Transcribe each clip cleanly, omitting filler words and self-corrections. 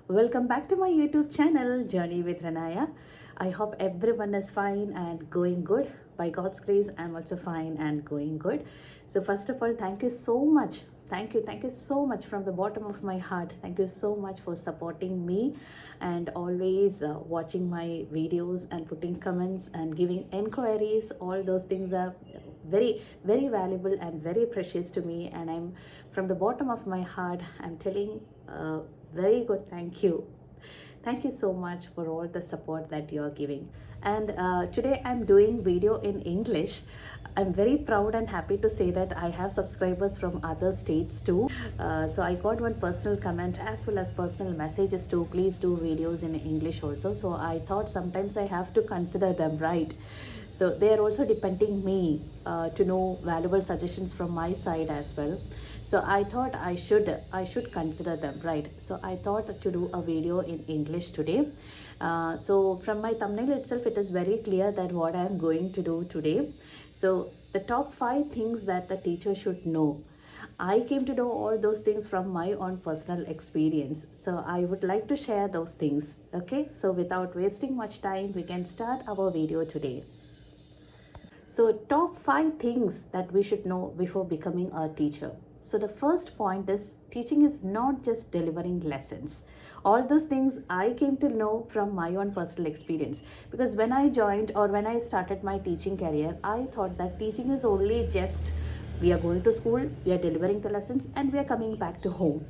Welcome back to my YouTube channel, Journey with Ranaya. I hope everyone is fine and going good. By God's grace, I'm also fine and going good. So first of all, thank you so much. Thank you so much from the bottom of my heart. Thank you so much for supporting me and always watching my videos and putting comments and giving inquiries. All those things are very valuable and very precious to me, and I'm from the bottom of my heart, I'm telling very good thank you so much for all the support that you are giving. And today I'm doing video in English. I'm very proud and happy to say that I have subscribers from other states too. So I got one personal comment as well as personal messages to please do videos in English also. So I thought sometimes I have to consider them, right? So they are also depending me to know valuable suggestions from my side as well. So I thought I should consider them, right? So I thought to do a video in English today. So from my thumbnail itself, it is very clear that what I am going to do today. So the top 5 things that the teacher should know. I came to know all those things from my own personal experience. So I would like to share those things. Okay, so without wasting much time, we can start our video today. So top 5 things that we should know before becoming a teacher. So the first point is teaching is not just delivering lessons. All those things I came to know from my own personal experience, because when I joined or when I started my teaching career, I thought that teaching is only just we are going to school, we are delivering the lessons, and we are coming back to home.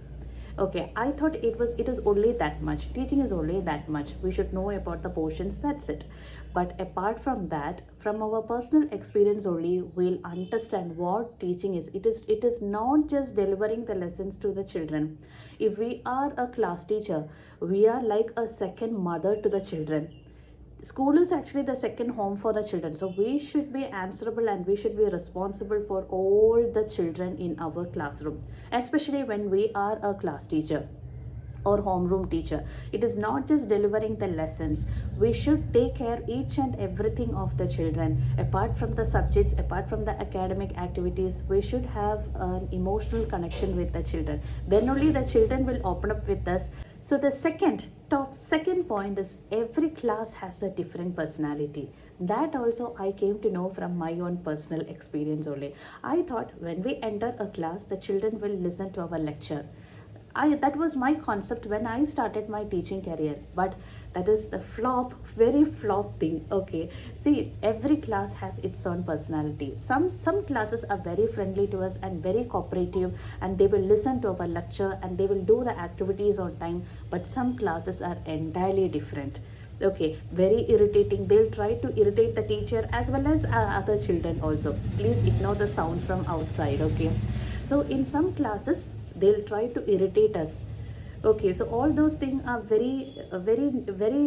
Okay, I thought it is only that much. Teaching is only that much. We should know about the portions, that's it. But apart from that, from our personal experience only, we'll understand what teaching is. It is not just delivering the lessons to the children. If we are a class teacher, we are like a second mother to the children. School is actually the second home for the children, so we should be answerable and we should be responsible for all the children in our classroom, especially when we are a class teacher or homeroom teacher. It is not just delivering the lessons. We should take care each and everything of the children. Apart from the subjects, apart from the academic activities, we should have an emotional connection with the children. Then only the children will open up with us. So the second point is every class has a different personality. That also I came to know from my own personal experience only. I thought when we enter a class, the children will listen to our lecture. That was my concept when I started my teaching career, but that is the very flop thing. Okay, see, every class has its own personality. Some classes are very friendly to us and very cooperative, and they will listen to our lecture and they will do the activities on time. But some classes are entirely different. Okay, very irritating. They'll try to irritate the teacher as well as other children also. Please ignore the sounds from outside. Okay, so in some classes they'll try to irritate us. Okay, so all those things are very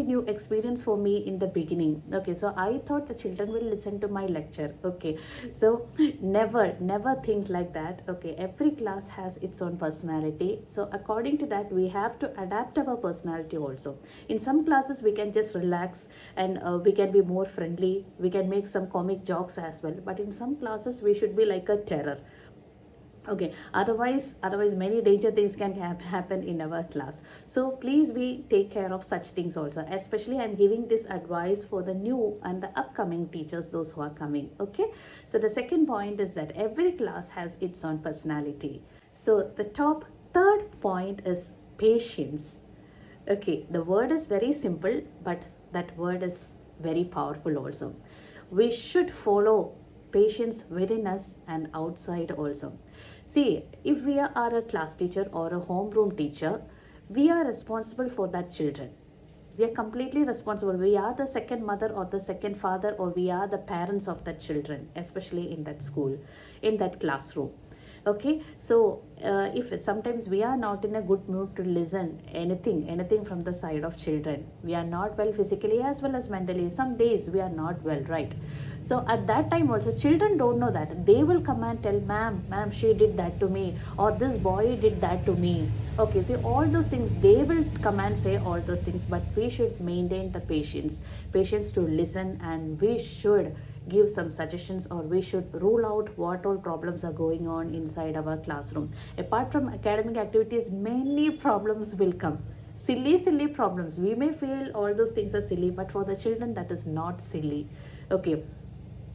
new experience for me in the beginning. Okay, so I thought the children will listen to my lecture. Okay, so never think like that. Okay, every class has its own personality, so according to that we have to adapt our personality also. In some classes we can just relax and we can be more friendly, we can make some comic jokes as well, but in some classes we should be like a terror. Okay, otherwise many danger things can happen in our class. So please we take care of such things also. Especially I'm giving this advice for the new and the upcoming teachers, those who are coming. Okay, so the second point is that every class has its own personality. So the third point is patience. Okay, the word is very simple, but that word is very powerful also. We should follow patience within us and outside also. See, if we are a class teacher or a homeroom teacher, we are responsible for that children. We are completely responsible. We are the second mother or the second father, or we are the parents of that children, especially in that school, in that classroom. Okay, so if sometimes we are not in a good mood to listen anything from the side of children, we are not well physically as well as mentally, some days we are not well, right? So at that time also children don't know that. They will come and tell, ma'am, she did that to me, or this boy did that to me. Okay, so all those things they will come and say all those things, but we should maintain the patience to listen, and we should give some suggestions, or we should rule out what all problems are going on inside our classroom. Apart from academic activities, many problems will come. Silly problems, we may feel all those things are silly, but for the children that is not silly. Okay,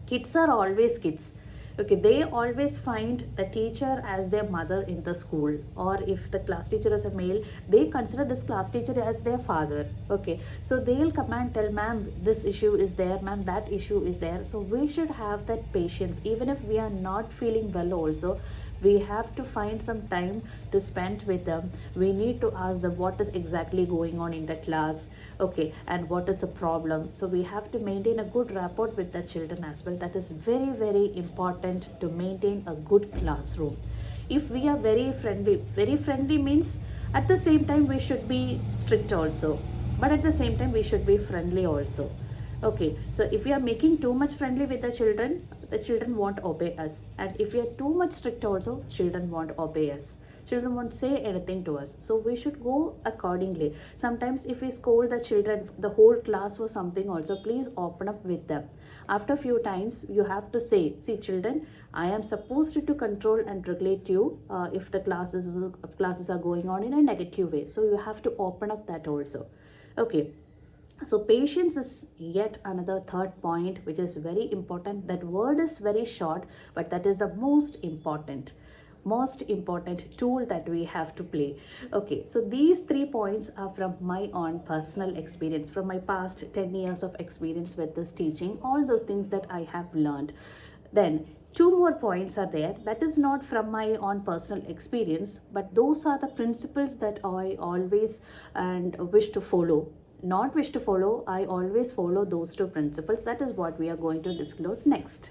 kids are always kids. Okay, they always find the teacher as their mother in the school, or if the class teacher is a male, they consider this class teacher as their father. Okay, so they'll come and tell, ma'am, this issue is there, ma'am, that issue is there. So we should have that patience. Even if we are not feeling well also, we have to find some time to spend with them. We need to ask them what is exactly going on in the class, okay, and what is the problem. So we have to maintain a good rapport with the children as well. That is very important to maintain a good classroom. If we are very friendly means at the same time we should be strict also, but at the same time we should be friendly also. Okay, so if we are making too much friendly with the children won't obey us, and if we are too much strict also, children won't obey us. Children won't say anything to us. So we should go accordingly. Sometimes if we scold the children, the whole class for something also, please open up with them. After few times you have to say, see children, I am supposed to control and regulate you if the classes are going on in a negative way. So you have to open up that also. Okay, so patience is yet another third point which is very important. That word is very short, but that is the most important tool that we have to play. Okay, so these 3 points are from my own personal experience, from my past 10 years of experience with this teaching, all those things that I have learned. Then 2 more points are there. That is not from my own personal experience, but those are the principles that I always and wish to follow. Not wish to follow, I always follow those 2 principles. That is what we are going to disclose next.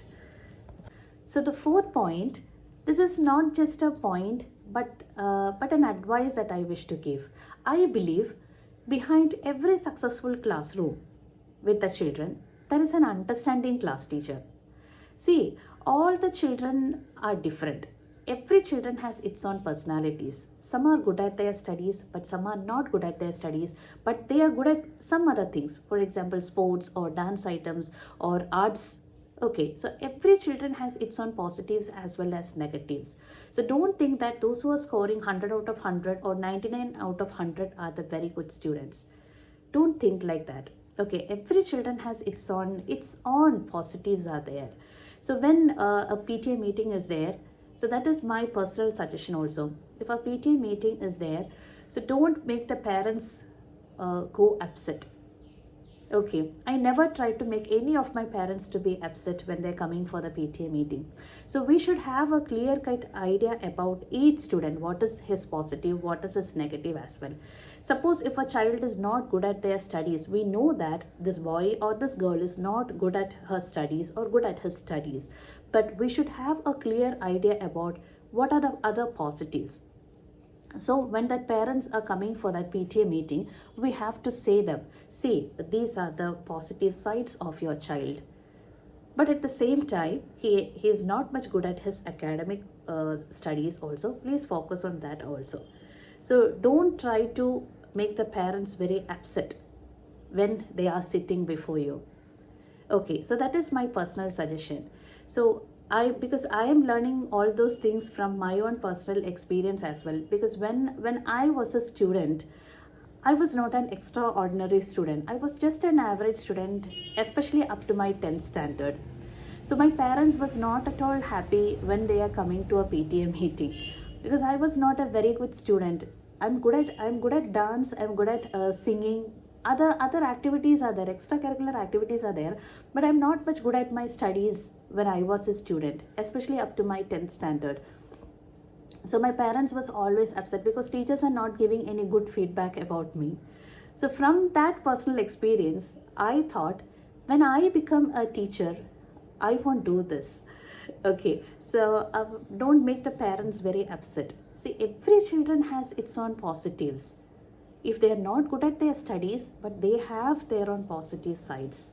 So the 4th point, this is not just a point, but an advice that I wish to give. I believe behind every successful classroom with the children, there is an understanding class teacher. See, all the children are different. Every children has its own personalities. Some are good at their studies, but some are not good at their studies, but they are good at some other things. For example, sports or dance items or arts. Okay, so every children has its own positives as well as negatives. So don't think that those who are scoring 100 out of 100 or 99 out of 100 are the very good students. Don't think like that. Okay, every children has its own positives are there. So when a PTA meeting is there, so that is my personal suggestion also. If a PTA meeting is there, so don't make the parents go upset. Okay, I never try to make any of my parents to be upset when they're coming for the PTA meeting. So we should have a clear-cut idea about each student, what is his positive, what is his negative as well. Suppose if a child is not good at their studies, we know that this boy or this girl is not good at her studies or good at his studies. But we should have a clear idea about what are the other positives. So when that parents are coming for that PTA meeting, we have to say them, see, these are the positive sides of your child. But at the same time, he is not much good at his academic studies also. Please focus on that also. So don't try to make the parents very upset when they are sitting before you. Okay, so that is my personal suggestion. So because I am learning all those things from my own personal experience as well. Because when I was a student, I was not an extraordinary student. I was just an average student, especially up to my 10th standard. So my parents was not at all happy when they are coming to a PTA meeting, because I was not a very good student. I'm good at dance. I'm good at singing. Other activities are there, extracurricular activities are there, but I'm not much good at my studies when I was a student, especially up to my 10th standard. So my parents was always upset because teachers are not giving any good feedback about me. So from that personal experience, I thought, when I become a teacher, I won't do this. Okay, so don't make the parents very upset. See, every children has its own positives. If they are not good at their studies, but they have their own positive sides.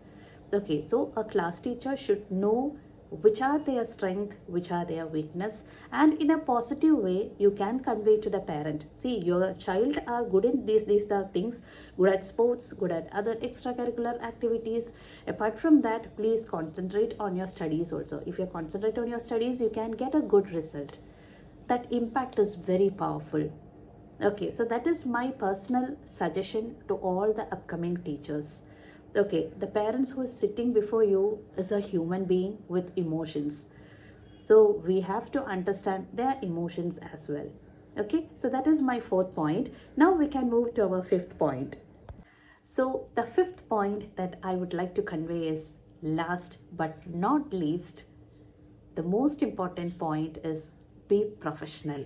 Okay, so a class teacher should know which are their strength, which are their weakness, and in a positive way you can convey to the parent, see, your child are good in these are things, good at sports, good at other extracurricular activities. Apart from that, please concentrate on your studies also. If you concentrate on your studies, you can get a good result. That impact is very powerful. Okay, so that is my personal suggestion to all the upcoming teachers. Okay, the parents who is sitting before you is a human being with emotions. So we have to understand their emotions as well. Okay, so that is my fourth point. Now we can move to our fifth point. So the fifth point that I would like to convey is, last but not least, the most important point is be professional.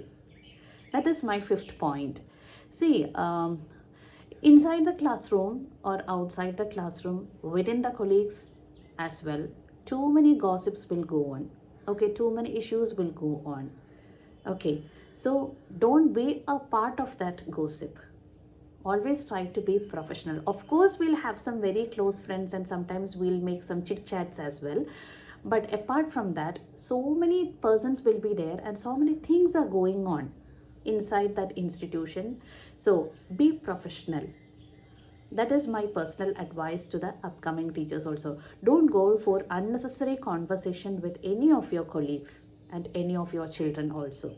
That is my fifth point. See, inside the classroom or outside the classroom, within the colleagues as well, too many gossips will go on. Okay, too many issues will go on. Okay, so don't be a part of that gossip. Always try to be professional. Of course, we'll have some very close friends and sometimes we'll make some chit chats as well. But apart from that, so many persons will be there and so many things are going on inside that institution. So be professional. That is my personal advice to the upcoming teachers also. Don't go for unnecessary conversation with any of your colleagues and any of your children also.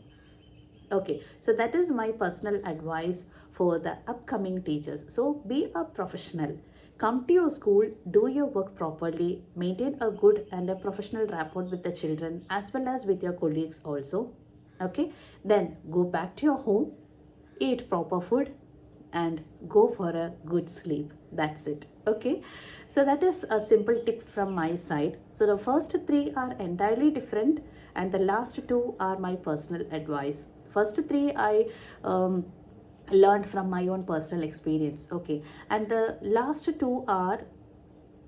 Okay, so that is my personal advice for the upcoming teachers. So be a professional. Come to your school, do your work properly, maintain a good and a professional rapport with the children as well as with your colleagues also. Okay, then go back to your home, eat proper food, and go for a good sleep. That's it. Okay, so that is a simple tip from my side. So the first three are entirely different and the last two are my personal advice. First three I learned from my own personal experience. Okay, and the last two are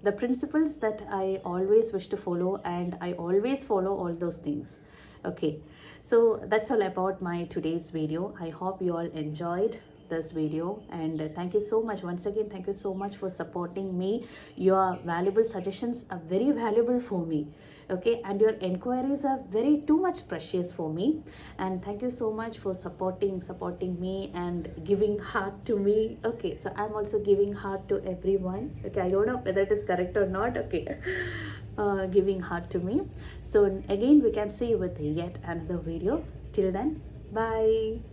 the principles that I always wish to follow, and I always follow all those things. Okay, so that's all about my today's video. I hope you all enjoyed this video, and thank you so much once again. Thank you so much for supporting me. Your valuable suggestions are very valuable for me. Okay, and your inquiries are very too much precious for me, and thank you so much for supporting me and giving heart to me. Okay, so I'm also giving heart to everyone. Okay, I don't know whether it is correct or not. Okay, giving heart to me. So again, we can see you with yet another video. Till then, bye.